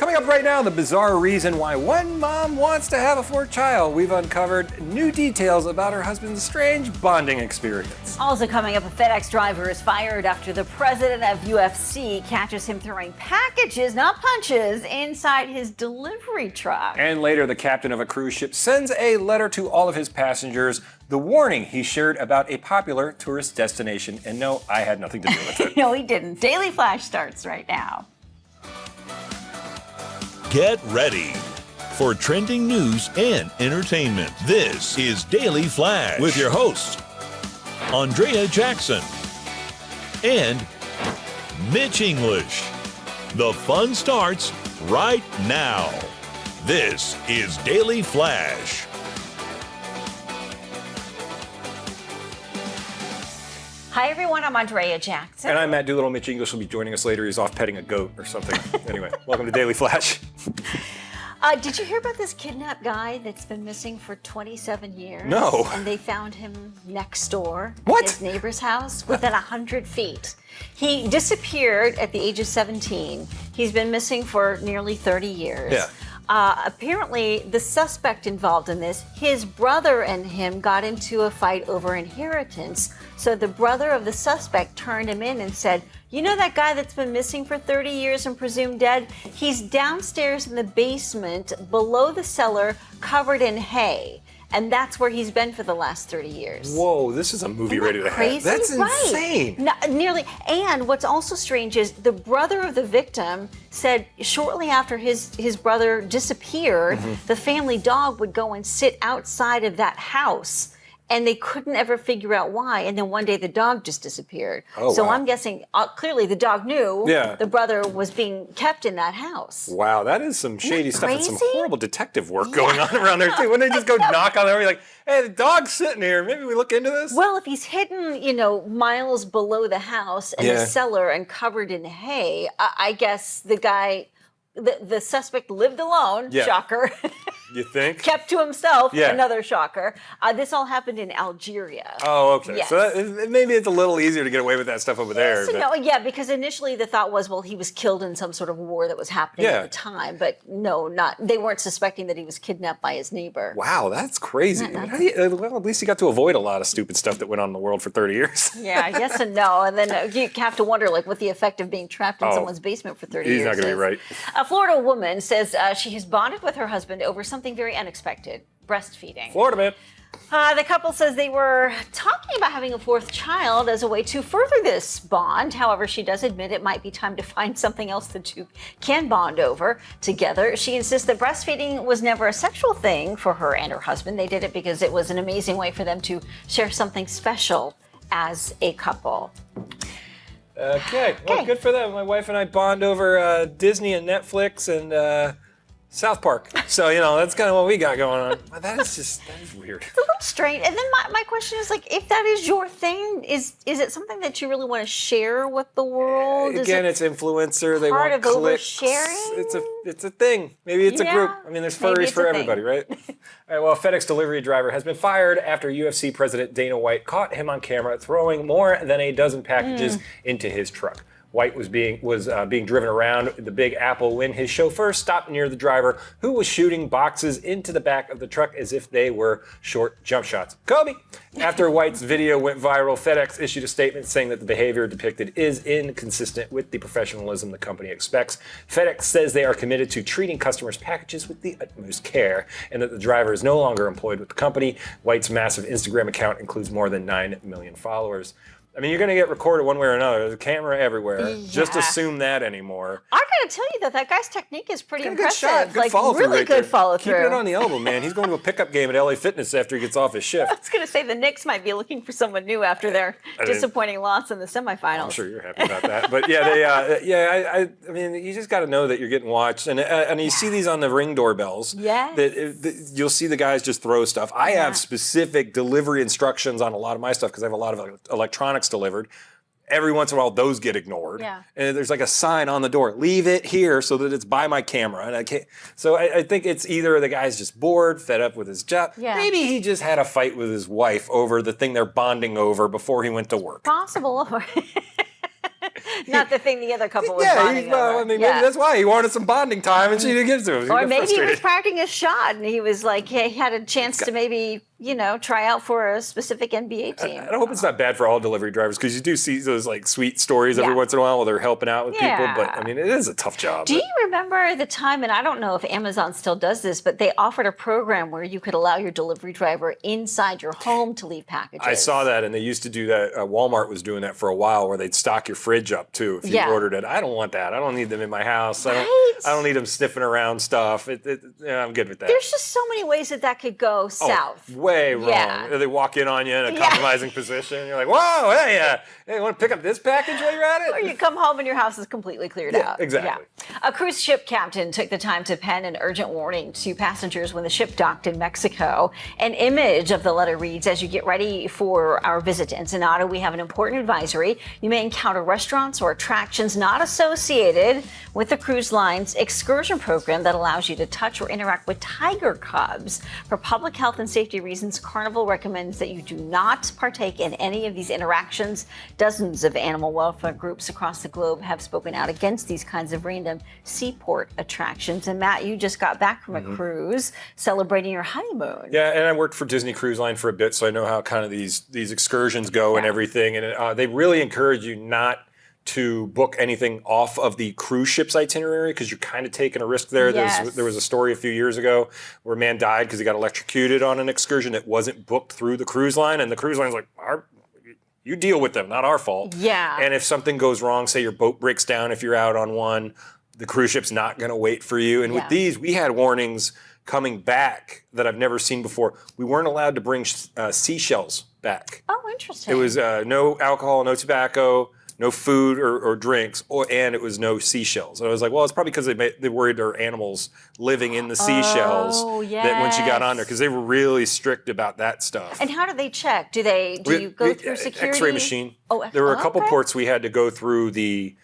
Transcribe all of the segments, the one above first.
Coming up right now, the bizarre reason why one mom wants to have a fourth child. We've uncovered new details about her husband's strange bonding experience. Also coming up, a FedEx driver is fired after the president of UFC catches him throwing packages, not punches, inside his delivery truck. And later, the captain of a cruise ship sends a letter to all of his passengers, the warning he shared about a popular tourist destination. And no, I had nothing to do with it. No, he didn't. Daily Flash starts right now. Get ready for trending news and entertainment. This is Daily Flash with your host, Andrea Jackson and Mitch English. The fun starts right now. This is Daily Flash. Hi, everyone. I'm Andrea Jackson. And I'm Matt Doolittle. Mitch English will be joining us later. He's off petting a goat or something. Anyway, welcome to Daily Flash. Did you hear about this kidnapped guy that's been missing for 27 years? No. And they found him next door What? at his neighbor's house within 100 feet. He disappeared at the age of 17. He's been missing for nearly 30 years. Yeah. Apparently, the suspect involved in this, his brother and him got into a fight over inheritance. So the brother of the suspect turned him in and said, you know that guy that's been missing for 30 years and presumed dead? He's downstairs in the basement below the cellar covered in hay. And that's where he's been for the last 30 years. Whoa, this is a movie Isn't ready that to crazy? have. That's insane. No, nearly. And what's also strange is the brother of the victim said shortly after his brother disappeared, the family dog would go and sit outside of that house. And they couldn't ever figure out why. And then one day the dog just disappeared. Oh, so wow. I'm guessing clearly the dog knew the brother was being kept in that house. Wow, that is some shady stuff and some crazy? horrible detective work going on around there too. Wouldn't they just go knock on the door, like, hey, the dog's sitting here. Maybe we look into this? Well, if he's hidden, miles below the house in the cellar and covered in hay, I guess the guy, the suspect lived alone, shocker. You think? Kept to himself, another shocker. This all happened in Algeria. Oh, okay. Yes. So maybe it's a little easier to get away with that stuff over there. So no, because initially the thought was, well, he was killed in some sort of war that was happening at the time. But no, they weren't suspecting that he was kidnapped by his neighbor. Wow, that's crazy. Well, at least you got to avoid a lot of stupid stuff that went on in the world for 30 years. Yeah, yes and no. And then you have to wonder, what the effect of being trapped in someone's basement for 30 years is. He's not going to be right. A Florida woman says she has bonded with her husband over something very unexpected, breastfeeding. Florida, man. The couple says they were talking about having a fourth child as a way to further this bond. However, she does admit it might be time to find something else the two can bond over together. She insists that breastfeeding was never a sexual thing for her and her husband. They did it because it was an amazing way for them to share something special as a couple. Okay, well, good for them. My wife and I bond over Disney and Netflix and South Park. So, that's kind of what we got going on. But that is weird. It's a little strange. And then my question is, if that is your thing, is it something that you really want to share with the world? Again, it's influencer. They want part of clicks. oversharing? It's a thing. Maybe it's a group. I mean, there's furries for everybody, right? All right, well, a FedEx delivery driver has been fired after UFC president Dana White caught him on camera throwing more than a dozen packages into his truck. White was being driven around the Big Apple when his chauffeur stopped near the driver, who was shooting boxes into the back of the truck as if they were short jump shots. Kobe! After White's video went viral, FedEx issued a statement saying that the behavior depicted is inconsistent with the professionalism the company expects. FedEx says they are committed to treating customers' packages with the utmost care and that the driver is no longer employed with the company. White's massive Instagram account includes more than 9 million followers. I mean, you're going to get recorded one way or another. There's a camera everywhere. Yeah. Just assume that anymore. I got to tell you that guy's technique is pretty impressive. Good shot. Good follow-through really right good there. follow-through. Keeping it on the elbow, man. He's going to a pickup game at LA Fitness after he gets off his shift. I was going to say the Knicks might be looking for someone new after their disappointing loss in the semifinals. I'm sure you're happy about that. But yeah, I mean, you just got to know that you're getting watched. And you see these on the Ring doorbells. Yes. That you'll see the guys just throw stuff. I have specific delivery instructions on a lot of my stuff because I have a lot of electronics delivered. Every once in a while, those get ignored. Yeah. And there's like a sign on the door, leave it here so that it's by my camera. And I can't. So I think it's either the guy's just bored, fed up with his job. Yeah. Maybe he just had a fight with his wife over the thing they're bonding over before he went to work. Possible. Not the thing the other couple was Yeah, bonding over. maybe that's why he wanted some bonding time, and she didn't give it to him. Or maybe he was practicing a shot, and he was like, he had a chance to maybe, try out for a specific NBA team. I hope it's not bad for all delivery drivers, because you do see those like sweet stories every once in a while where they're helping out with people. But I mean, it is a tough job. Do you remember the time, and I don't know if Amazon still does this, but they offered a program where you could allow your delivery driver inside your home to leave packages? I saw that, and they used to do that. Walmart was doing that for a while, where they'd stock your fridge up too if you ordered it. I don't want that. I don't need them in my house. I don't need them sniffing around stuff. I'm good with that. There's just so many ways that could go south. Way wrong. They walk in on you in a compromising position. You're like, whoa, hey, you want to pick up this package while you're at it? Or you come home and your house is completely cleared out. Exactly. Yeah. A cruise ship captain took the time to pen an urgent warning to passengers when the ship docked in Mexico. An image of the letter reads, as you get ready for our visit to Ensenada, we have an important advisory. You may encounter restaurants or attractions not associated with the cruise line's excursion program that allows you to touch or interact with tiger cubs. For public health and safety reasons, Carnival recommends that you do not partake in any of these interactions. Dozens of animal welfare groups across the globe have spoken out against these kinds of random seaport attractions. And Matt, you just got back from a cruise celebrating your honeymoon. Yeah, and I worked for Disney Cruise Line for a bit, so I know how kind of these excursions go and everything. And they really encourage you not to book anything off of the cruise ship's itinerary, because you're kind of taking a risk there. Yes. There was a story a few years ago where a man died because he got electrocuted on an excursion that wasn't booked through the cruise line, and the cruise line's like, you deal with them, not our fault. Yeah. And if something goes wrong, say your boat breaks down if you're out on one, the cruise ship's not going to wait for you. And with these, we had warnings coming back that I've never seen before. We weren't allowed to bring seashells back. Oh, interesting. It was no alcohol, no tobacco, no food or drinks, and it was no seashells. And I was like, well, it's probably because they worried there were animals living in the seashells that once you got on there, because they were really strict about that stuff. And how do they check? Do you go through security? X-ray machine. Oh, there were a couple ports we had to go through the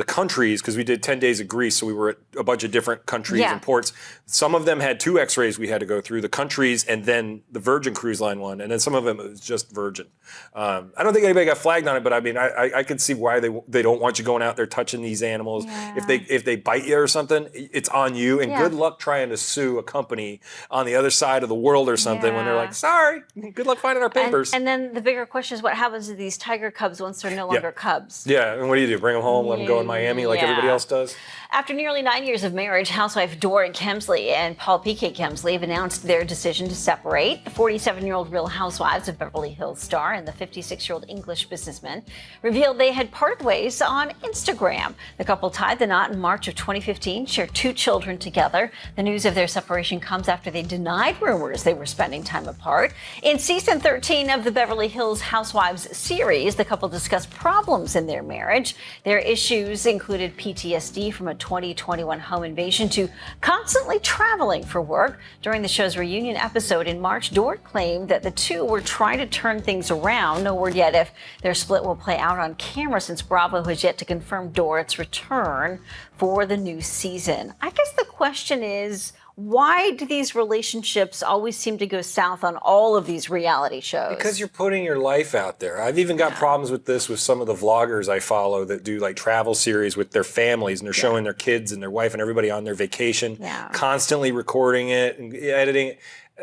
countries, because we did 10 days of Greece, so we were at a bunch of different countries and ports. Some of them had 2 X-rays we had to go through, the countries and then the Virgin Cruise Line one, and then some of them it was just Virgin. I don't think anybody got flagged on it, but I mean, I could see why they don't want you going out there touching these animals. Yeah. If they bite you or something, it's on you, and good luck trying to sue a company on the other side of the world or something when they're like, sorry, good luck finding our papers. And then the bigger question is, what happens to these tiger cubs once they're no longer cubs? Yeah, and what do? Bring them home, let them go in Miami like everybody else does? After nearly 9 years of marriage, housewife Dora Kemsley and Paul P.K. Kemsley have announced their decision to separate. The 47-year-old Real Housewives of Beverly Hills star and the 56-year-old English businessman revealed they had parted ways on Instagram. The couple tied the knot in March of 2015, shared 2 children together. The news of their separation comes after they denied rumors they were spending time apart. In season 13 of the Beverly Hills Housewives series, the couple discussed problems in their marriage. Their issues included PTSD from a 2021 home invasion to constantly traveling for work. During the show's reunion episode in March, Dora claimed that the two were trying to turn things around. No word yet if their split will play out on camera, since Bravo has yet to confirm Dora's return for the new season. I guess the question is, why do these relationships always seem to go south on all of these reality shows? Because you're putting your life out there. I've even got problems with this with some of the vloggers I follow that do like travel series with their families, and they're showing their kids and their wife and everybody on their vacation, constantly recording it and editing it.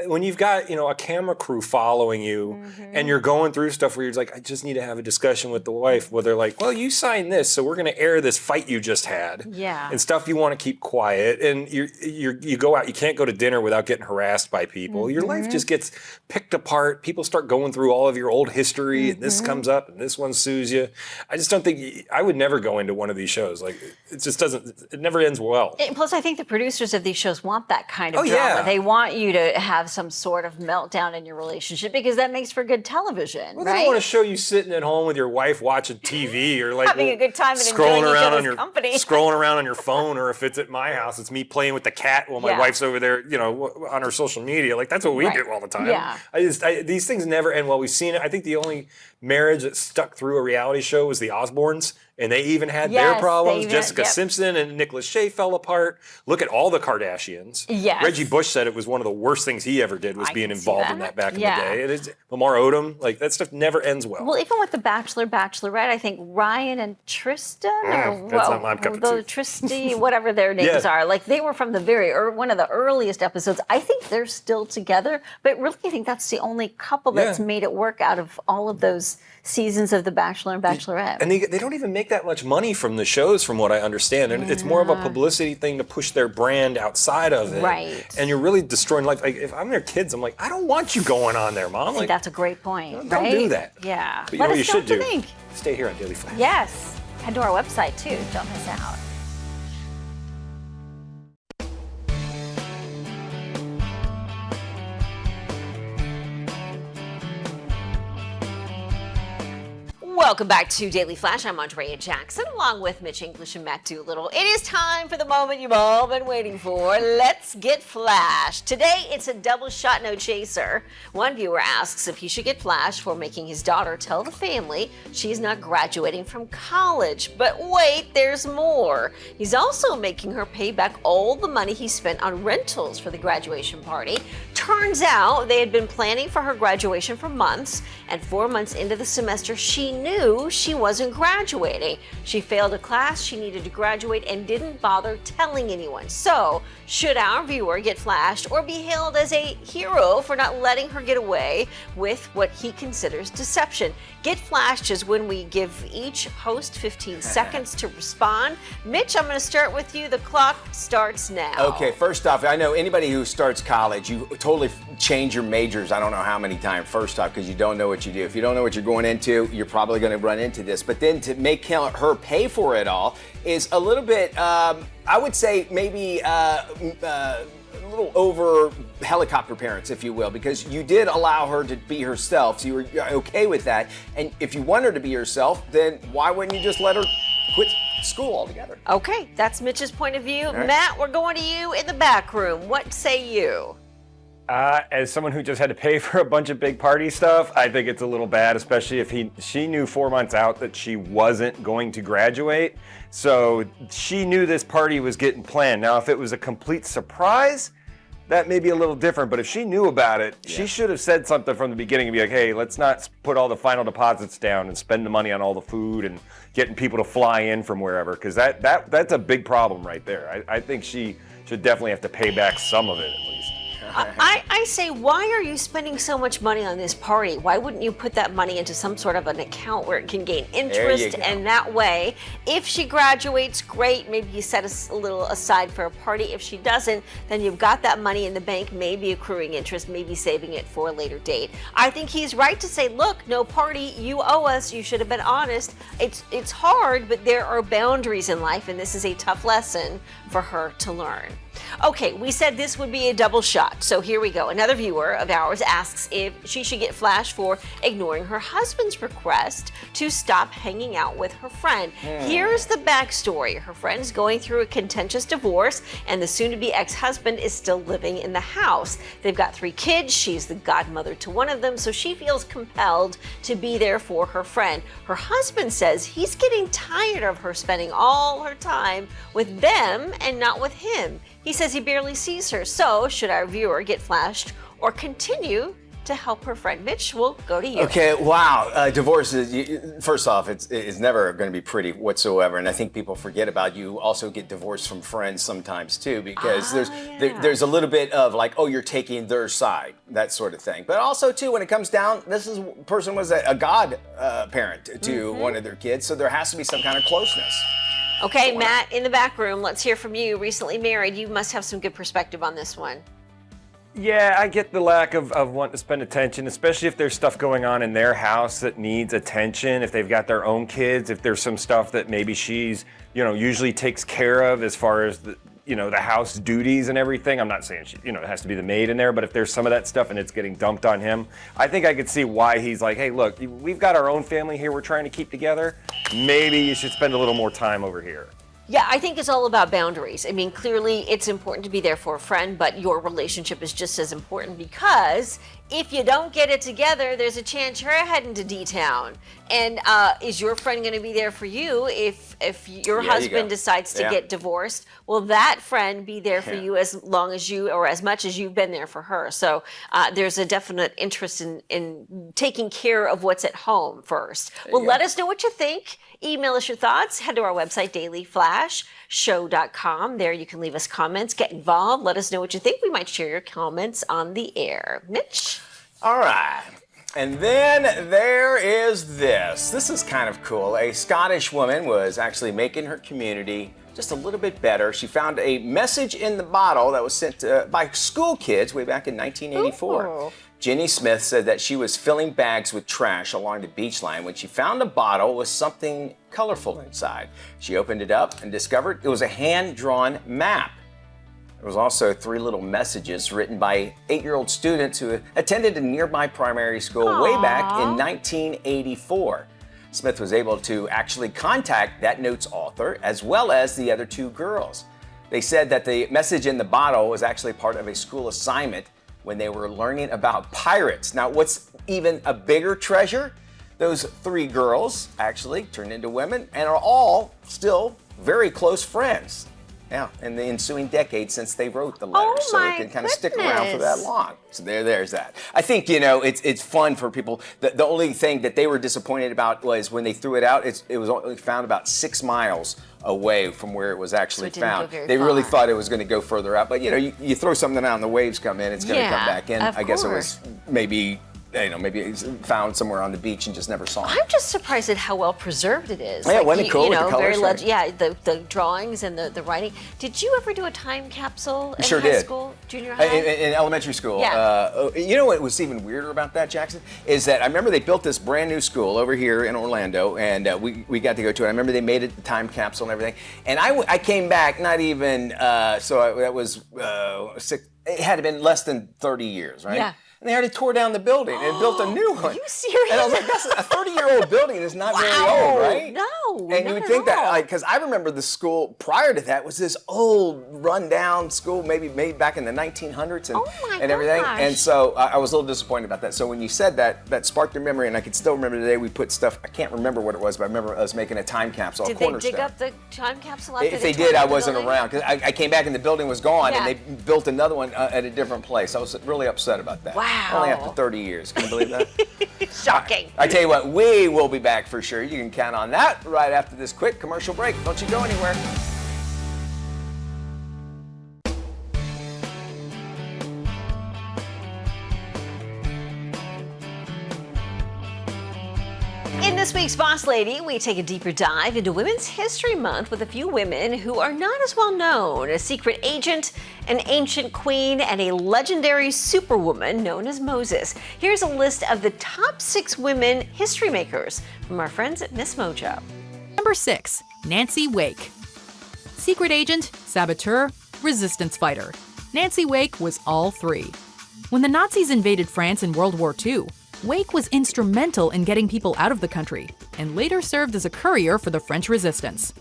When you've got, a camera crew following you and you're going through stuff where you're like, I just need to have a discussion with the wife, where they're like, well, you signed this, so we're going to air this fight you just had. Yeah. And stuff you want to keep quiet. And you go out, you can't go to dinner without getting harassed by people. Your life just gets picked apart. People start going through all of your old history, and this comes up and this one sues you. I just don't think, I would never go into one of these shows. Like, it just doesn't, it never ends well. Plus, I think the producers of these shows want that kind of drama. They want you to have some sort of meltdown in your relationship, because that makes for good television. Well, they don't want to show you sitting at home with your wife watching TV, or like having a good time and enjoying each other's company. Scrolling around on your phone, or if it's at my house, it's me playing with the cat while my wife's over there, on her social media. Like, that's what we do all the time. Yeah. These things never end well. We've seen it. I think the only marriage that stuck through a reality show was the Osbournes, And they even had Yes, their problems. they even- Jessica yep. Simpson and Nicholas Shea fell apart. Look at all the Kardashians. Yes. Reggie Bush said it was one of the worst things he ever did was I being can see involved in that. that back in Yeah. the day. It is Lamar Odom, like that stuff never ends well. Well, even with the Bachelor, Bachelorette, I think Ryan and Tristan, or that's not my cup of tea. Tristy, whatever their names Yeah. are, like they were from the one of the earliest episodes. I think they're still together, but really, I think that's the only couple that's Yeah. made it work out of all of those seasons of The Bachelor and Bachelorette. And they don't even make that much money from the shows, from what I understand. And it's more of a publicity thing to push their brand outside of it. Right. And you're really destroying life. Like, if I'm their kids, I'm like, I don't want you going on there, Mom. I think Like, that's a great point, don't right? do that. Yeah. But you Let know what us you know should what do? you think. Stay here on Daily Flash. Yes. Head to our website, too. Don't miss out. Welcome back to Daily Flash. I'm Andrea Jackson, along with Mitch English and Matt Doolittle. It is time for the moment you've all been waiting for. Let's get flashed. Today, it's a double shot, no chaser. One viewer asks if he should get flashed for making his daughter tell the family she's not graduating from college. But wait, there's more. He's also making her pay back all the money he spent on rentals for the graduation party. Turns out they had been planning for her graduation for months, and 4 months into the semester, she knew she wasn't graduating. She failed a class she needed to graduate and didn't bother telling anyone. So, should our viewer get flashed or be hailed as a hero for not letting her get away with what he considers deception? Get flashed is when we give each host 15 seconds to respond. Mitch, I'm going to start with you. The clock starts now. Okay, first off, I know anybody who starts college, you totally change your majors, I don't know how many times, first off, because you don't know what you do. If you don't know what you're going into, you're probably going to run into this. But then to make her pay for it all is a little bit, I would say maybe a little over helicopter parents, if you will, because you did allow her to be herself, so you were okay with that. And if you want her to be herself, then why wouldn't you just let her quit school altogether? Okay, that's Mitch's point of view. right. Matt, we're going to you in the back room. What say you? As someone who just had to pay for a bunch of big party stuff, I think it's a little bad, especially if she knew 4 months out that she wasn't going to graduate. So she knew this party was getting planned. Now, if it was a complete surprise, that may be a little different. But if she knew about it, she should have said something from the beginning and be like, hey, let's not put all the final deposits down and spend the money on all the food and getting people to fly in from wherever, because that's a big problem right there. I think she should definitely have to pay back some of it at least. I say, why are you spending so much money on this party? Why wouldn't you put that money into some sort of an account where it can gain interest? go. And that way, if she graduates, great. Maybe you set a little aside for a party. If she doesn't, then you've got that money in the bank, maybe accruing interest, maybe saving it for a later date. I think he's right to say, look, no party, you owe us. You should have been honest. It's hard, but there are boundaries in life, and this is a tough lesson for her to learn. Okay, we said this would be a double shot, so here we go. Another viewer of ours asks if she should get flashed for ignoring her husband's request to stop hanging out with her friend. Here's the backstory. Her friend's going through a contentious divorce, and the soon-to-be ex-husband is still living in the house. They've got 3 kids. She's the godmother to one of them, so she feels compelled to be there for her friend. Her husband says he's getting tired of her spending all her time with them and not with him. He says he barely sees her. So, should our viewer get flashed or continue to help her friend? Mitch, we'll go to you. Okay, wow. Divorce is, first off, it's never going to be pretty whatsoever. And I think people forget about you also get divorced from friends sometimes too, because there's a little bit of like, oh, you're taking their side, that sort of thing. But also too, when it comes down, this person was a god parent to one of their kids, so there has to be some kind of closeness. Okay, Matt, in the back room, let's hear from you. Recently married, you must have some good perspective on this one. Yeah, I get the lack of wanting to spend attention, especially if there's stuff going on in their house that needs attention, if they've got their own kids, if there's some stuff that maybe she's, usually takes care of as far as the house duties and everything. I'm not saying it has to be the maid in there, but if there's some of that stuff and it's getting dumped on him, I think I could see why he's like, hey, look, we've got our own family here we're trying to keep together. Maybe you should spend a little more time over here. Yeah, I think it's all about boundaries. I mean, clearly it's important to be there for a friend, but your relationship is just as important, because if you don't get it together, there's a chance you're heading to D-Town. And is your friend going to be there for you if your husband decides to get divorced? Will that friend be there for you as long as you, or as much as you've been there for her? So there's a definite interest in taking care of what's at home first. Well, let us know what you think. Email us your thoughts. Head to our website, dailyflashshow.com. There you can leave us comments, get involved, let us know what you think. We might share your comments on the air. Mitch? All right. And then there is this. This is kind of cool. A Scottish woman was actually making her community just a little bit better. She found a message in the bottle that was sent by school kids way back in 1984. Ooh. Jenny Smith said that she was filling bags with trash along the beach line when she found a bottle with something colorful inside. She opened it up and discovered it was a hand-drawn map. There was also 3 little messages written by 8-year-old students who attended a nearby primary school way back in 1984. Smith was able to actually contact that note's author as well as the other 2 girls. They said that the message in the bottle was actually part of a school assignment when they were learning about pirates. Now, what's even a bigger treasure? Those 3 girls actually turned into women and are all still very close friends. Yeah, in the ensuing decades since they wrote the letter, so it can kind of stick around for that long. So there's that. I think, it's fun for people. The only thing that they were disappointed about was when they threw it out, it was only found about 6 miles away from where it was actually found. They really thought it was going to go further out, but you throw something out and the waves come in, it's going to come back in. I guess it was maybe it's found somewhere on the beach and just never saw it. I'm just surprised at how well preserved it is. Yeah, wasn't it cool with the colors? The drawings and the writing. Did you ever do a time capsule in Sure high did. school, junior high? In elementary school. Yeah. You know what was even weirder about that, Jackson? Is that I remember they built this brand new school over here in Orlando, and we got to go to it. I remember they made it the time capsule and everything. And I came back not even, that was, it had been less than 30 years, right? Yeah. And they already tore down the building and built a new one. Are you serious? And I was like, that's a 30-year-old building is not very old, right? No, and you would think that, because I remember the school prior to that was this old, run-down school, maybe made back in the 1900s and everything. And so I was a little disappointed about that. So when you said that, that sparked a memory, and I could still remember today we put stuff, I can't remember what it was, but I remember us making a time capsule, Did a cornerstone. they dig up the time capsule after If they did, I wasn't around, because I came back and the building was gone, and they built another one at a different place. I was really upset about that. Wow. Only after 30 years. Can you believe that? Shocking. I tell you what, we will be back for sure. You can count on that right after this quick commercial break. Don't you go anywhere. In this week's Boss Lady, we take a deeper dive into Women's History Month with a few women who are not as well known: a secret agent, an ancient queen, and a legendary superwoman known as Moses. Here's a list of the top 6 women history makers from our friends at Miss Mojo. Number 6, Nancy Wake. Secret agent, saboteur, resistance fighter. Nancy Wake was all 3. When the Nazis invaded France in World War II, Wake was instrumental in getting people out of the country, and later served as a courier for the French resistance.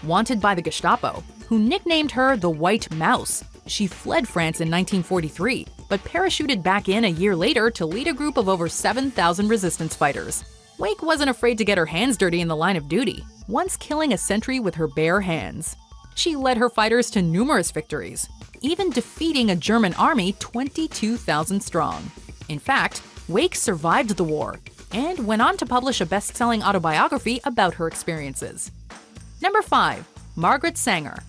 Wanted by the Gestapo, who nicknamed her the White Mouse, she fled France in 1943, but parachuted back in a year later to lead a group of over 7,000 resistance fighters. Wake wasn't afraid to get her hands dirty in the line of duty, once killing a sentry with her bare hands. She led her fighters to numerous victories, even defeating a German army 22,000 strong. In fact, Wake survived the war and went on to publish a best-selling autobiography about her experiences. Number 5, Margaret Sanger.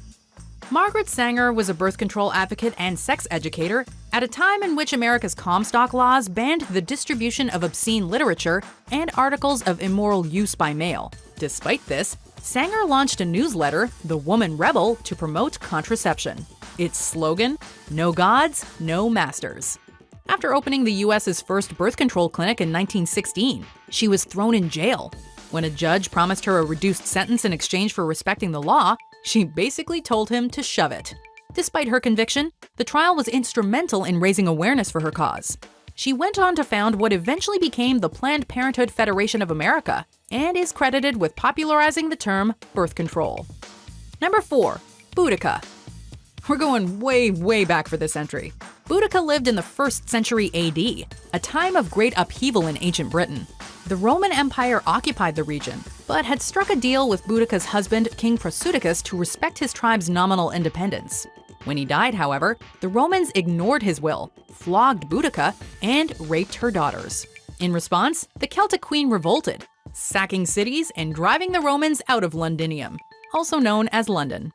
Margaret Sanger was a birth control advocate and sex educator at a time in which America's Comstock laws banned the distribution of obscene literature and articles of immoral use by mail. Despite this, Sanger launched a newsletter, The Woman Rebel, to promote contraception. Its slogan, "No gods, no masters." After opening the U.S.'s first birth control clinic in 1916, she was thrown in jail. When a judge promised her a reduced sentence in exchange for respecting the law, she basically told him to shove it. Despite her conviction, the trial was instrumental in raising awareness for her cause. She went on to found what eventually became the Planned Parenthood Federation of America and is credited with popularizing the term birth control. Number 4, Boudica. We're going way, way back for this entry. Boudica lived in the 1st century AD, a time of great upheaval in ancient Britain. The Roman Empire occupied the region, but had struck a deal with Boudica's husband, King Prasutagus, to respect his tribe's nominal independence. When he died, however, the Romans ignored his will, flogged Boudica, and raped her daughters. In response, the Celtic queen revolted, sacking cities and driving the Romans out of Londinium, also known as London.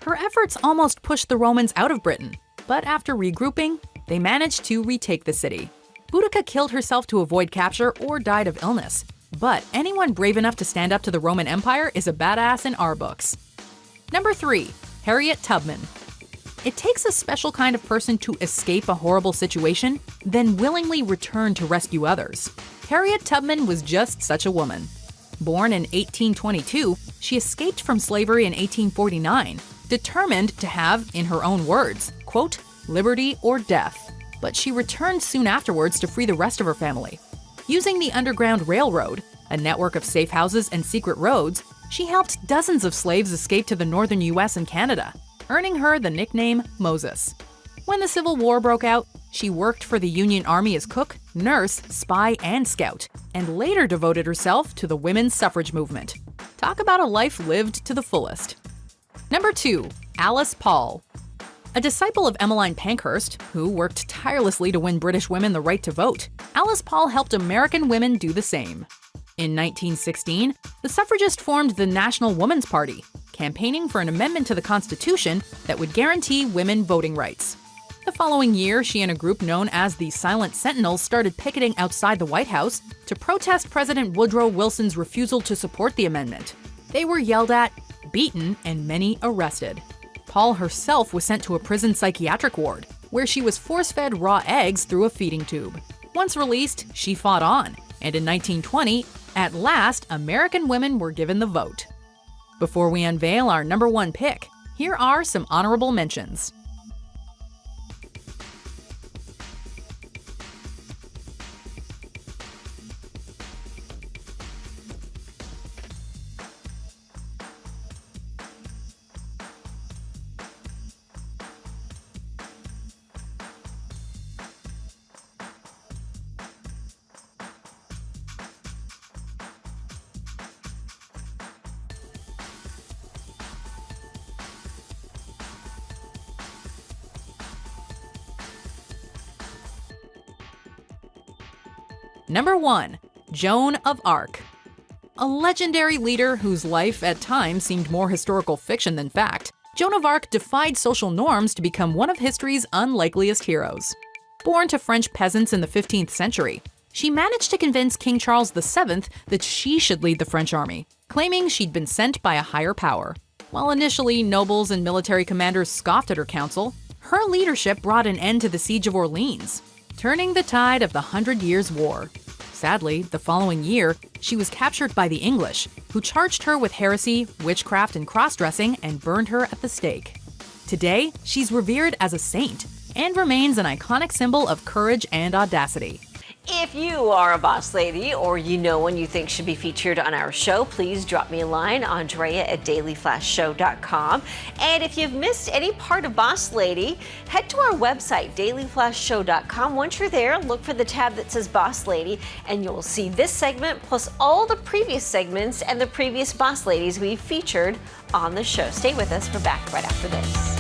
Her efforts almost pushed the Romans out of Britain, but after regrouping, they managed to retake the city. Boudica killed herself to avoid capture or died of illness, but anyone brave enough to stand up to the Roman Empire is a badass in our books. Number 3. Harriet Tubman. It takes a special kind of person to escape a horrible situation, then willingly return to rescue others. Harriet Tubman was just such a woman. Born in 1822, she escaped from slavery in 1849, determined to have, in her own words, quote, liberty or death. But she returned soon afterwards to free the rest of her family. Using the Underground Railroad, a network of safe houses and secret roads, she helped dozens of slaves escape to the northern US and Canada, earning her the nickname Moses. When the Civil War broke out, she worked for the Union Army as cook, nurse, spy, and scout, and later devoted herself to the women's suffrage movement. Talk about a life lived to the fullest. Number 2. Alice Paul. A disciple of Emmeline Pankhurst, who worked tirelessly to win British women the right to vote, Alice Paul helped American women do the same. In 1916, the suffragist formed the National Woman's Party, campaigning for an amendment to the Constitution that would guarantee women voting rights. The following year, she and a group known as the Silent Sentinels started picketing outside the White House to protest President Woodrow Wilson's refusal to support the amendment. They were yelled at, beaten, and many arrested. Paul herself was sent to a prison psychiatric ward, where she was force-fed raw eggs through a feeding tube. Once released, she fought on, and in 1920, at last, American women were given the vote. Before we unveil our number 1 pick, here are some honorable mentions. Number 1. Joan of Arc. A legendary leader whose life at times seemed more historical fiction than fact, Joan of Arc defied social norms to become one of history's unlikeliest heroes. Born to French peasants in the 15th century, she managed to convince King Charles VII that she should lead the French army, claiming she'd been sent by a higher power. While initially nobles and military commanders scoffed at her counsel, her leadership brought an end to the Siege of Orleans, turning the tide of the 100 Years' War. Sadly, the following year, she was captured by the English, who charged her with heresy, witchcraft, and cross-dressing and burned her at the stake. Today, she's revered as a saint and remains an iconic symbol of courage and audacity. If you are a boss lady or you know one you think should be featured on our show, please drop me a line, Andrea@dailyflashshow.com. And if you've missed any part of Boss Lady, head to our website, dailyflashshow.com. Once you're there, look for the tab that says Boss Lady, and you'll see this segment plus all the previous segments and the previous Boss Ladies we've featured on the show. Stay with us. We're back right after this.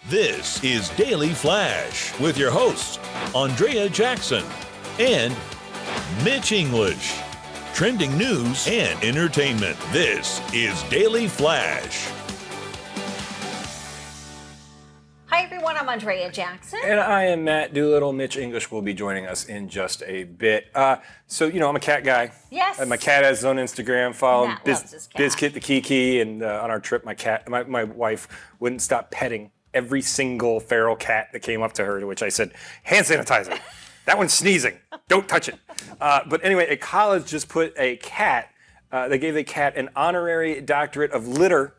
This is Daily Flash with your hosts, Andrea Jackson and Mitch English. Trending news and entertainment. This is Daily Flash. Hi, everyone. I'm Andrea Jackson. And I am Matt Doolittle. Mitch English will be joining us in just a bit. I'm a cat guy. Yes. My cat has his own Instagram. Follow Matt loves his cat. Bizkit the Kiki. And on our trip, my wife wouldn't stop petting every single feral cat that came up to her, to which I said, hand sanitizer. That one's sneezing. Don't touch it. But anyway, a college just put they gave a cat an honorary doctorate of litter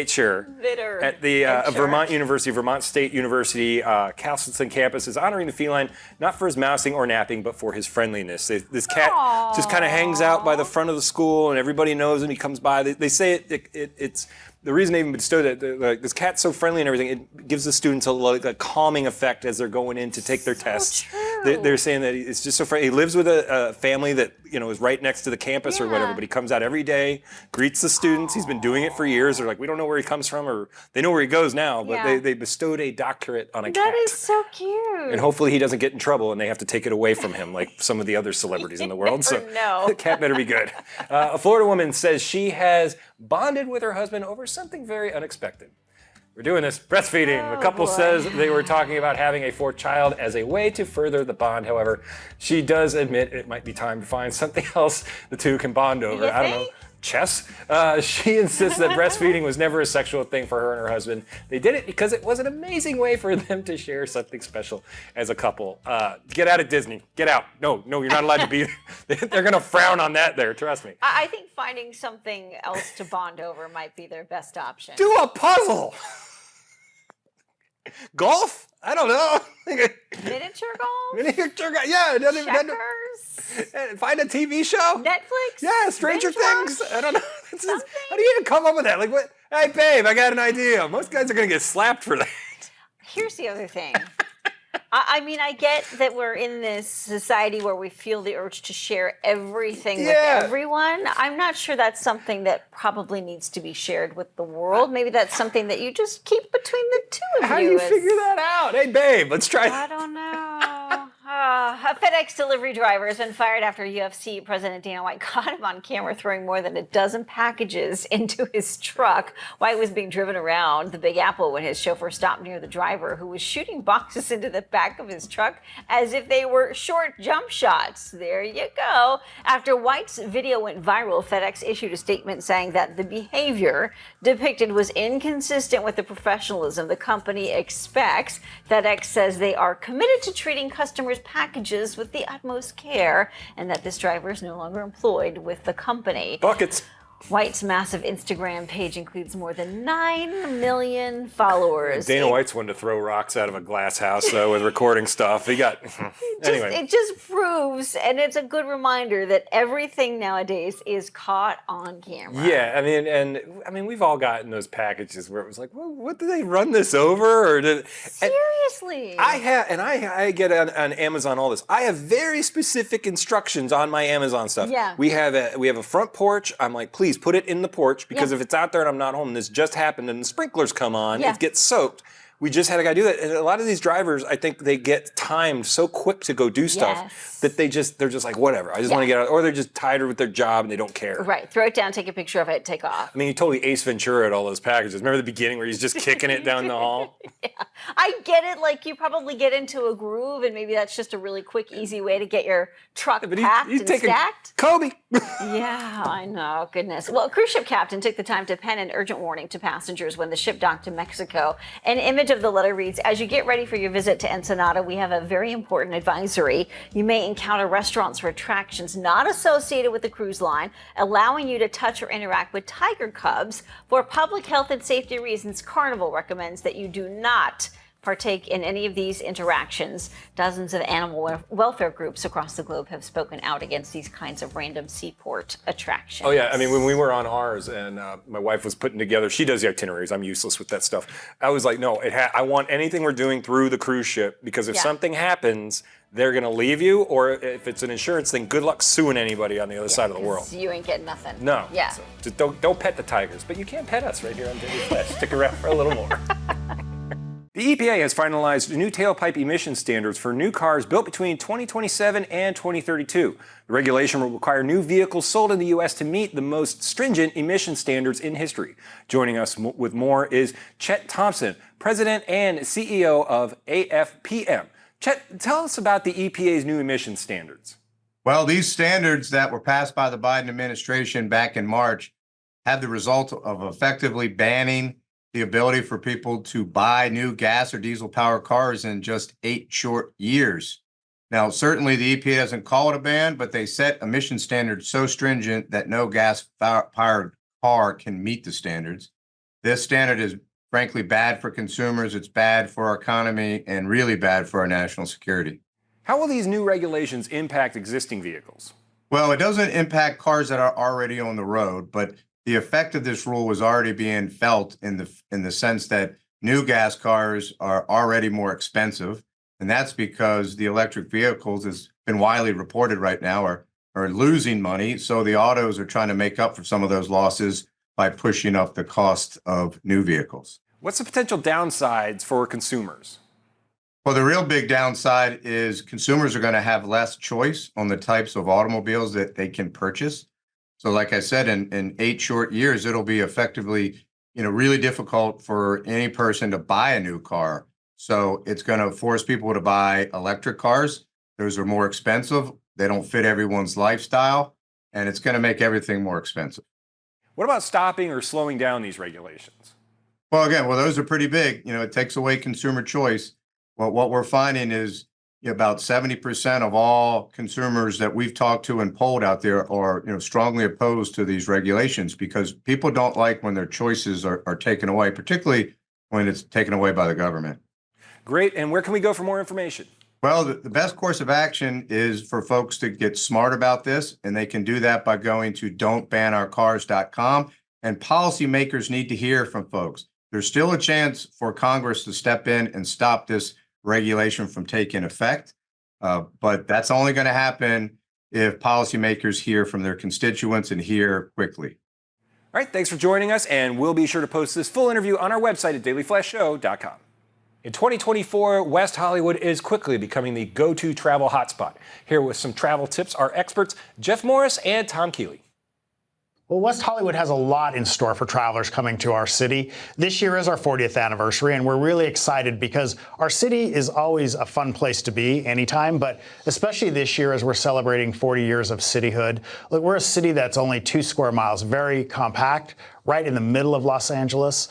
Sure. Bitter. At the Vermont State University Castleton campus is honoring the feline not for his mousing or napping, but for his friendliness. This cat just kind of hangs out by the front of the school, and everybody knows him. He comes by. They say it's the reason they even bestowed it. This cat's so friendly and everything. It gives the students a calming effect as they're going in to take their tests. True. They're saying that it's just so friendly. He lives with a family that is right next to the campus or whatever, but he comes out every day, greets the students. He's been doing it for years. They're like, we don't know where he comes from, or they know where he goes now, but they bestowed a doctorate on a cat. That is so cute. And hopefully he doesn't get in trouble and they have to take it away from him like some of the other celebrities in the world. So the cat better be good. A Florida woman says she has bonded with her husband over something very unexpected. We're doing this breastfeeding. The couple says they were talking about having a fourth child as a way to further the bond. However, she does admit it might be time to find something else the two can bond over. I don't know. Chess. She insists that breastfeeding was never a sexual thing for her and her husband. They did it because it was an amazing way for them to share something special as a couple. Get out of Disney. Get out. No, you're not allowed to be there. They're going to frown on that there, trust me. I think finding something else to bond over might be their best option. Do a puzzle. Golf? I don't know. Miniature golf? Miniature golf? Yeah. Checkers? Find a TV show? Netflix? Yeah, Stranger Things. Watch? I don't know. How do you even come up with that? Like, what? Hey, babe, I got an idea. Most guys are going to get slapped for that. Here's the other thing. I mean, I get that we're in this society where we feel the urge to share everything with everyone. I'm not sure that's something that probably needs to be shared with the world. Maybe that's something that you just keep between the two of you. How do you figure that out? Hey, babe, let's try. I don't know. A FedEx delivery driver has been fired after UFC President Dana White caught him on camera throwing more than a dozen packages into his truck. White was being driven around the Big Apple when his chauffeur stopped near the driver, who was shooting boxes into the back of his truck as if they were short jump shots. There you go. After White's video went viral, FedEx issued a statement saying that the behavior depicted was inconsistent with the professionalism the company expects. FedEx says they are committed to treating customers' packages with the utmost care, and that this driver is no longer employed with the company. Buckets. White's massive Instagram page includes more than 9 million followers. Dana White's one to throw rocks out of a glass house, though, with recording stuff. He got... Anyway. It just proves, and it's a good reminder, that everything nowadays is caught on camera. Yeah, I mean, we've all gotten those packages where it was like, well, what, did they run this over? Or Seriously. I get on Amazon all this. I have very specific instructions on my Amazon stuff. Yeah. We have a front porch. I'm like, please put it in the porch, because if it's out there and I'm not home, this just happened and the sprinklers come on, it gets soaked. We just had a guy do that. And a lot of these drivers, I think they get timed so quick to go do stuff that they're just like, whatever, I just want to get out. Or they're just tired with their job and they don't care. Right. Throw it down, take a picture of it, take off. I mean, you totally Ace Ventura at all those packages. Remember the beginning where he's just kicking it down the hall? Yeah. I get it. Like, you probably get into a groove, and maybe that's just a really quick, easy way to get your truck packed and stacked. Kobe. Yeah, I know. Goodness. Well, a cruise ship captain took the time to pen an urgent warning to passengers when the ship docked in Mexico. An image of the letter reads, "As you get ready for your visit to Ensenada, we have a very important advisory. You may encounter restaurants or attractions not associated with the cruise line, allowing you to touch or interact with tiger cubs. For public health and safety reasons, Carnival recommends that you do not partake in any of these interactions." Dozens of animal welfare groups across the globe have spoken out against these kinds of random seaport attractions. Oh yeah, I mean, when we were on ours and my wife was putting together, she does the itineraries, I'm useless with that stuff. I was like, no, I want anything we're doing through the cruise ship, because if something happens, they're going to leave you, or if it's an insurance thing, good luck suing anybody on the other side of the world. You ain't getting nothing. No. Yeah. So just don't pet the tigers, but you can pet us right here on Daily Flash. Stick around for a little more. The EPA has finalized new tailpipe emission standards for new cars built between 2027 and 2032. The regulation will require new vehicles sold in the U.S. to meet the most stringent emission standards in history. Joining us with more is Chet Thompson, President and CEO of AFPM. Chet, tell us about the EPA's new emission standards. Well, these standards that were passed by the Biden administration back in March have the result of effectively banning the ability for people to buy new gas or diesel powered cars in just 8 short years. Now, certainly the EPA doesn't call it a ban, but they set emission standards so stringent that no gas powered car can meet the standards. This standard is frankly bad for consumers, it's bad for our economy, and really bad for our national security. How will these new regulations impact existing vehicles? Well, it doesn't impact cars that are already on the road, but the effect of this rule was already being felt in the sense that new gas cars are already more expensive, and that's because the electric vehicles, has been widely reported right now, are losing money. So the autos are trying to make up for some of those losses by pushing up the cost of new vehicles. What's the potential downsides for consumers? Well, the real big downside is consumers are going to have less choice on the types of automobiles that they can purchase. So like I said, in 8 short years, it'll be effectively, really difficult for any person to buy a new car. So it's going to force people to buy electric cars. Those are more expensive. They don't fit everyone's lifestyle, and it's going to make everything more expensive. What about stopping or slowing down these regulations? Well, again, those are pretty big. It takes away consumer choice. Well, what we're finding is about 70% of all consumers that we've talked to and polled out there are, strongly opposed to these regulations because people don't like when their choices are taken away, particularly when it's taken away by the government. Great. And where can we go for more information? Well, the best course of action is for folks to get smart about this, and they can do that by going to don'tbanourcars.com. And policymakers need to hear from folks. There's still a chance for Congress to step in and stop this regulation from taking effect, but that's only going to happen if policymakers hear from their constituents and hear quickly. All right, thanks for joining us, and we'll be sure to post this full interview on our website at dailyflashshow.com. In 2024, West Hollywood is quickly becoming the go-to travel hotspot. Here with some travel tips are experts Jeff Morris and Tom Keeley. Well, West Hollywood has a lot in store for travelers coming to our city. This year is our 40th anniversary, and we're really excited because our city is always a fun place to be anytime, but especially this year as we're celebrating 40 years of cityhood. Look, we're a city that's only 2 square miles, very compact, right in the middle of Los Angeles.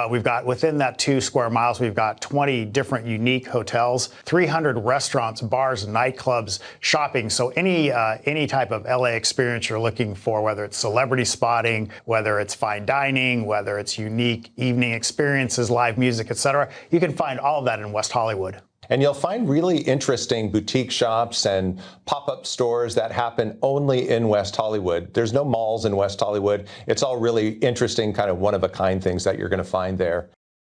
We've got, within that 2 square miles, we've got 20 different unique hotels, 300 restaurants, bars, nightclubs, shopping. So any type of LA experience you're looking for, whether it's celebrity spotting, whether it's fine dining, whether it's unique evening experiences, live music, etc., you can find all of that in West Hollywood. And you'll find really interesting boutique shops and pop-up stores that happen only in West Hollywood. There's no malls in West Hollywood. It's all really interesting, kind of one-of-a-kind things that you're going to find there.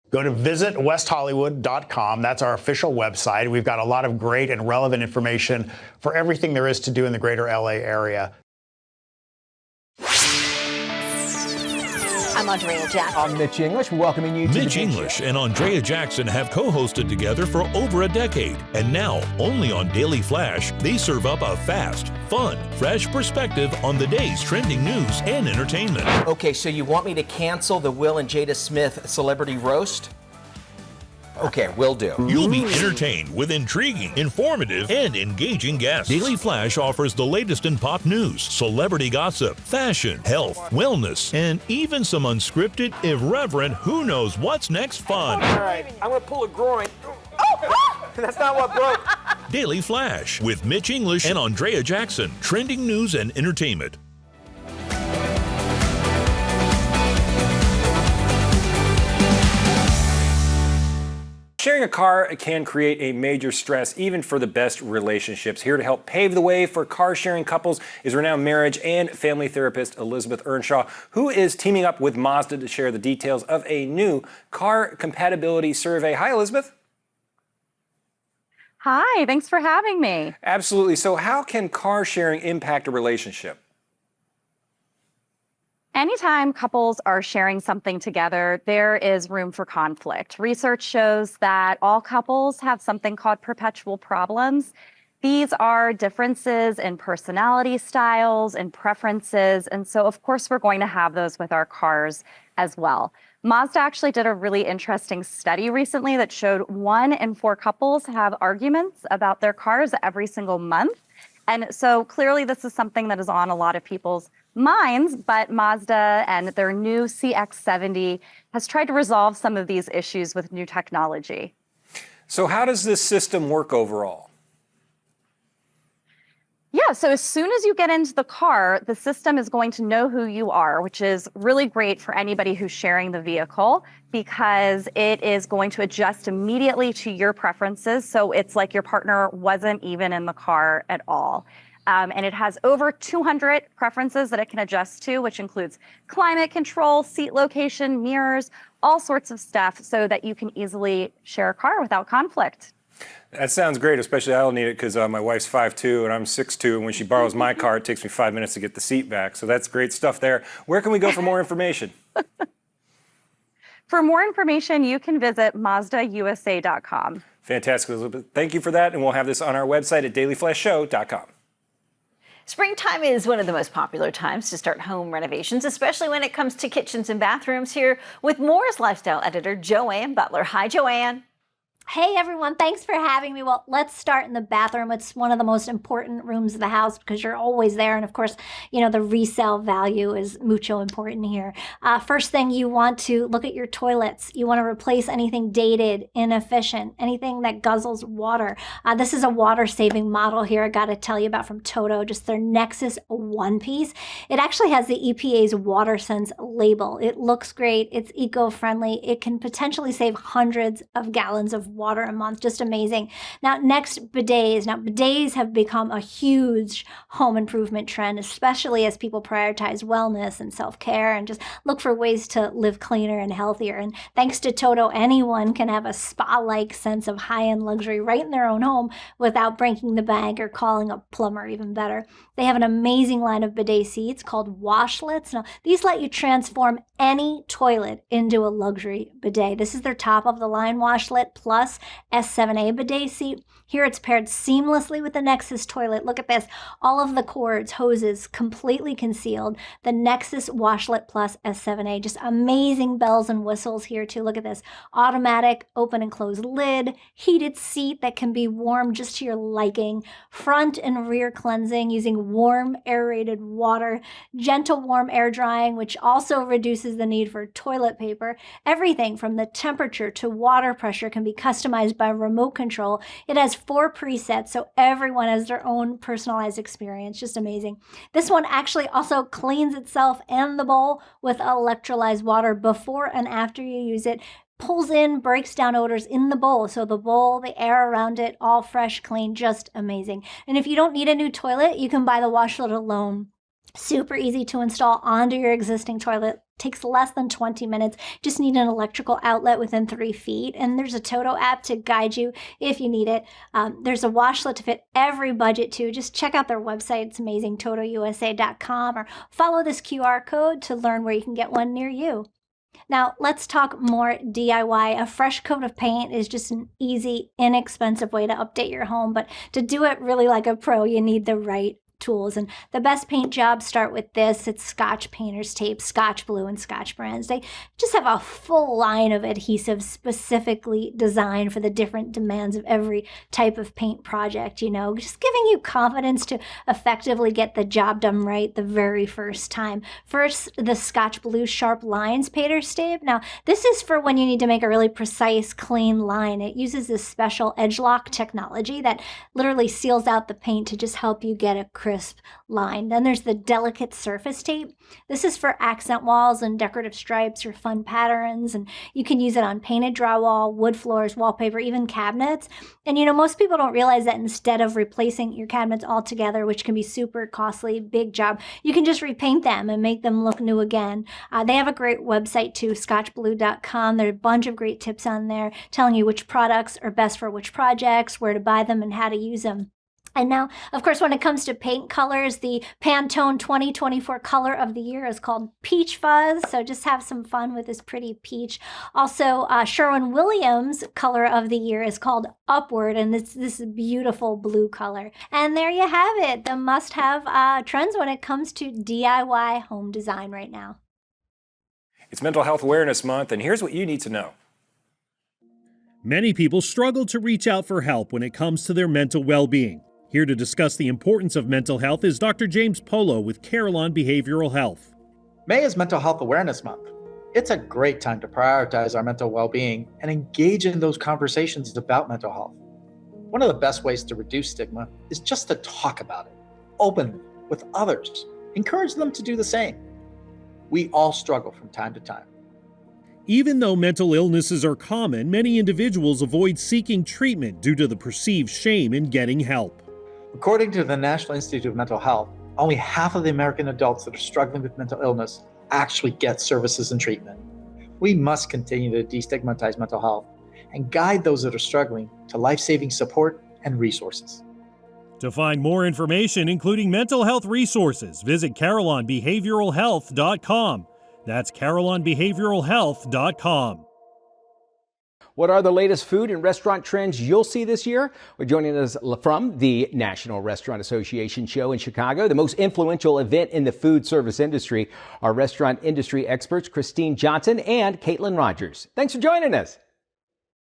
Go to visitwesthollywood.com. That's our official website. We've got a lot of great and relevant information for everything there is to do in the greater LA area. I'm Andrea Jackson. I'm Mitch English, welcoming you to Mitch English and Andrea Jackson have co-hosted together for over a decade. And now, only on Daily Flash, they serve up a fast, fun, fresh perspective on the day's trending news and entertainment. Okay, so you want me to cancel the Will and Jada Smith celebrity roast? Okay, will do. You'll be entertained with intriguing, informative, and engaging guests. Daily Flash offers the latest in pop news, celebrity gossip, fashion, health, wellness, and even some unscripted, irreverent, who knows what's next fun. All right, I'm gonna pull a groin. Oh, that's not what broke. Daily Flash with Mitch English and Andrea Jackson. Trending news and entertainment. Sharing a car can create a major stress, even for the best relationships. Here to help pave the way for car-sharing couples is renowned marriage and family therapist Elizabeth Earnshaw, who is teaming up with Mazda to share the details of a new car compatibility survey. Hi, Elizabeth. Hi, thanks for having me. Absolutely. So how can car sharing impact a relationship? Anytime couples are sharing something together, there is room for conflict. Research shows that all couples have something called perpetual problems. These are differences in personality styles and preferences. And so, of course, we're going to have those with our cars as well. Mazda actually did a really interesting study recently that showed 1 in 4 couples have arguments about their cars every single month. And so clearly this is something that is on a lot of people's minds, but Mazda and their new CX-70 has tried to resolve some of these issues with new technology. So how does this system work overall? Yeah, so as soon as you get into the car, the system is going to know who you are, which is really great for anybody who's sharing the vehicle because it is going to adjust immediately to your preferences. So it's like your partner wasn't even in the car at all. And it has over 200 preferences that it can adjust to, which includes climate control, seat location, mirrors, all sorts of stuff so that you can easily share a car without conflict. That sounds great, especially I'll need it because my wife's 5'2" and I'm 6'2", and when she borrows my car, it takes me 5 minutes to get the seat back. So that's great stuff there. Where can we go for more information? For more information, you can visit MazdaUSA.com. Fantastic, Elizabeth. Thank you for that, and we'll have this on our website at dailyflashshow.com. Springtime is one of the most popular times to start home renovations, especially when it comes to kitchens and bathrooms. Here with Moore's lifestyle editor, Joanne Butler. Hi, Joanne. Hey everyone, thanks for having me. Well, let's start in the bathroom. It's one of the most important rooms of the house because you're always there. And of course, you know, the resale value is mucho important here. First thing, you want to look at your toilets. You want to replace anything dated, inefficient, anything that guzzles water. This is a water saving model here I got to tell you about from Toto, just their Nexus One Piece. It actually has the EPA's WaterSense label. It looks great. It's eco-friendly. It can potentially save hundreds of gallons of water a month. Just amazing. Now, next, bidets. Now, bidets have become a huge home improvement trend, especially as people prioritize wellness and self-care and just look for ways to live cleaner and healthier. And thanks to Toto, anyone can have a spa-like sense of high-end luxury right in their own home without breaking the bank or calling a plumber, even better. They have an amazing line of bidet seats called washlets. Now, these let you transform any toilet into a luxury bidet. This is their top-of-the-line washlet plus S7A bidet seat. Here it's paired seamlessly with the Nexus toilet. Look at this. All of the cords, hoses, completely concealed. The Nexus Washlet Plus S7A. Just amazing bells and whistles here too. Look at this. Automatic open and close lid. Heated seat that can be warm just to your liking. Front and rear cleansing using warm aerated water. Gentle warm air drying, which also reduces the need for toilet paper. Everything from the temperature to water pressure can be customized by remote control. It has 4 presets, so everyone has their own personalized experience. Just amazing. This one actually also cleans itself and the bowl with electrolyzed water before and after you use it. Pulls in, breaks down odors in the bowl. So the bowl, the air around it, all fresh, clean, just amazing. And if you don't need a new toilet, you can buy the washlet alone. Super easy to install onto your existing toilet. Takes less than 20 minutes. Just need an electrical outlet within 3 feet. And there's a Toto app to guide you if you need it. There's a washlet to fit every budget too. Just check out their website. It's amazing, TotoUSA.com, or follow this QR code to learn where you can get one near you. Now, let's talk more DIY. A fresh coat of paint is just an easy, inexpensive way to update your home. But to do it really like a pro, you need the right tools. And the best paint jobs start with this. It's Scotch Painter's Tape, Scotch Blue, and Scotch Brands. They just have a full line of adhesives specifically designed for the different demands of every type of paint project, you know, just giving you confidence to effectively get the job done right the very first time. First, the Scotch Blue Sharp Lines Painter's Tape. Now, this is for when you need to make a really precise, clean line. It uses this special edge lock technology that literally seals out the paint to just help you get a crisp line. Then there's the Delicate Surface Tape. This is for accent walls and decorative stripes or fun patterns, and you can use it on painted drywall, wood floors, wallpaper, even cabinets. And you know, most people don't realize that instead of replacing your cabinets altogether, which can be super costly, big job, you can just repaint them and make them look new again. They have a great website too, scotchblue.com. There are a bunch of great tips on there telling you which products are best for which projects, where to buy them, and how to use them. And now, of course, when it comes to paint colors, the Pantone 2024 color of the year is called Peach Fuzz. So just have some fun with this pretty peach. Also, Sherwin-Williams color of the year is called Upward, and this is a beautiful blue color. And there you have it, the must-have trends when it comes to DIY home design right now. It's Mental Health Awareness Month, and here's what you need to know. Many people struggle to reach out for help when it comes to their mental well-being. Here to discuss the importance of mental health is Dr. James Polo with Carillon Behavioral Health. May is Mental Health Awareness Month. It's a great time to prioritize our mental well-being and engage in those conversations about mental health. One of the best ways to reduce stigma is just to talk about it. openly with others. Encourage them to do the same. We all struggle from time to time. Even though mental illnesses are common, many individuals avoid seeking treatment due to the perceived shame in getting help. According to the National Institute of Mental Health, only half of the American adults that are struggling with mental illness actually get services and treatment. We must continue to destigmatize mental health and guide those that are struggling to life-saving support and resources. To find more information, including mental health resources, visit CarolonBehavioralHealth.com. That's CarolonBehavioralHealth.com. What are the latest food and restaurant trends you'll see this year? We're joining us from the National Restaurant Association show in Chicago, the most influential event in the food service industry. Our restaurant industry experts, Christine Johnson and Caitlin Rogers. Thanks for joining us.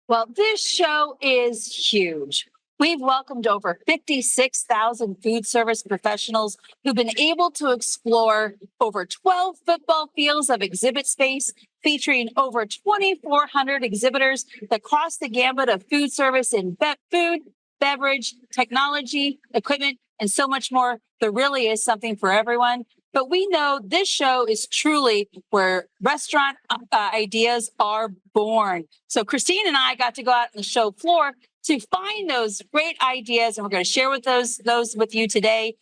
Well, this show is huge. We've welcomed over 56,000 food service professionals who've been able to explore over 12 football fields of exhibit space, featuring over 2,400 exhibitors that cross the gambit of food service in food, beverage, technology, equipment, and so much more. There really is something for everyone. But we know this show is truly where restaurant ideas are born. So Christine and I got to go out on the show floor to find those great ideas, and we're going to share with those with you today.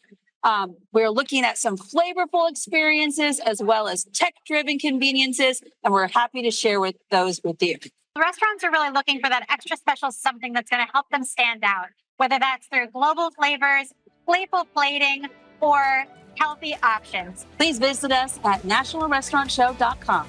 We're looking at some flavorful experiences as well as tech-driven conveniences, and we're happy to share those with you. The restaurants are really looking for that extra special something that's going to help them stand out, whether that's through global flavors, playful plating, or healthy options. Please visit us at nationalrestaurantshow.com.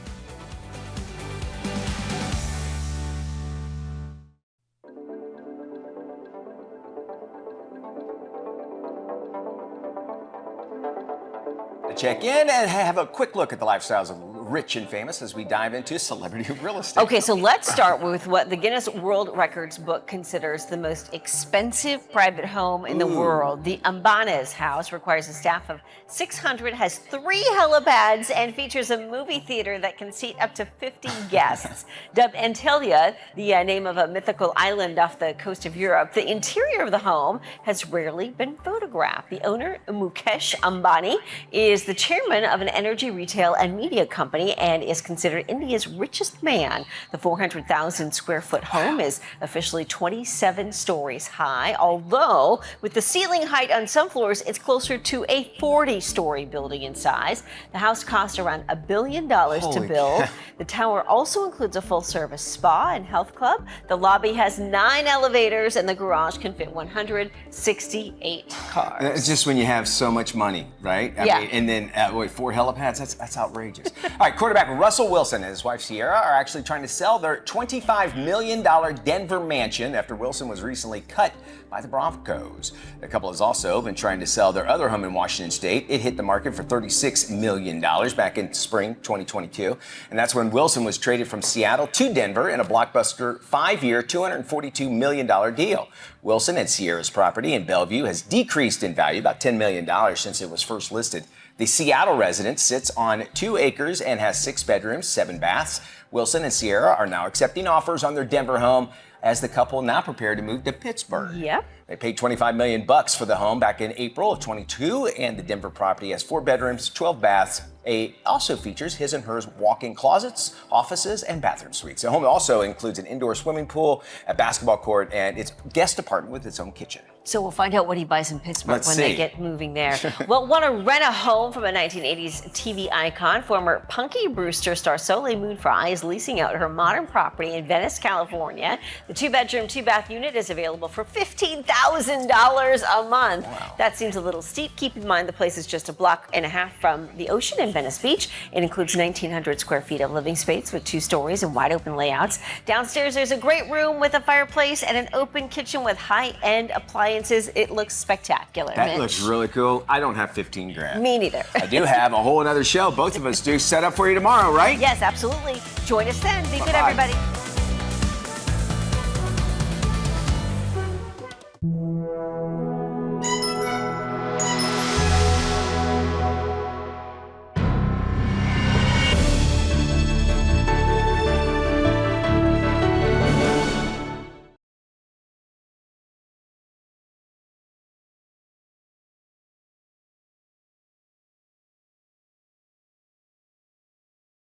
Check in and have a quick look at the lifestyles of rich and famous as we dive into celebrity real estate. Okay, so let's start with what the Guinness World Records book considers the most expensive private home in the world. The Ambanes house requires a staff of 600, has 3 helipads, and features a movie theater that can seat up to 50 guests. Dubbed Antalya, the name of a mythical island off the coast of Europe, the interior of the home has rarely been photographed. The owner, Mukesh Ambani, is the chairman of an energy retail and media company and is considered India's richest man. The 400,000 square foot home is officially 27 stories high, although with the ceiling height on some floors, it's closer to a 40-story building in size. The house cost around $1 billion to build. The tower also includes a full-service spa and health club. The lobby has 9 elevators and the garage can fit 168 cars. It's just when you have so much money, right? I mean, and then 4 helipads, that's outrageous. All right, quarterback Russell Wilson and his wife Sierra are actually trying to sell their $25 million Denver mansion after Wilson was recently cut by the Broncos. The couple has also been trying to sell their other home in Washington State. It hit the market for $36 million back in spring 2022. And that's when Wilson was traded from Seattle to Denver in a blockbuster 5-year, $242 million deal. Wilson and Sierra's property in Bellevue has decreased in value about $10 million since it was first listed. The Seattle residence sits on 2 acres and has 6 bedrooms, 7 baths. Wilson and Sierra are now accepting offers on their Denver home as the couple now prepare to move to Pittsburgh. Yep. They paid $25 million for the home back in April of 22, and the Denver property has 4 bedrooms, 12 baths. It also features his and hers walk-in closets, offices, and bathroom suites. The home also includes an indoor swimming pool, a basketball court, and its guest apartment with its own kitchen. So we'll find out what he buys in Pittsburgh They get moving there. Well, want to rent a home from a 1980s TV icon? Former Punky Brewster star Soleil Moon Frye is leasing out her modern property in Venice, California. The 2-bedroom, 2-bath unit is available for $15,000 a month. Wow. That seems a little steep. Keep in mind the place is just a block and a half from the ocean in Venice Beach. It includes 1,900 square feet of living space with 2 stories and wide open layouts. Downstairs, there's a great room with a fireplace and an open kitchen with high-end appliances. It looks spectacular. That Mitch. looks really cool. I don't have 15 grand. Me neither. I do have a whole another show. Both of us do set up for you tomorrow, right? Yes, absolutely. Join us then. Be good, Bye-bye. everybody.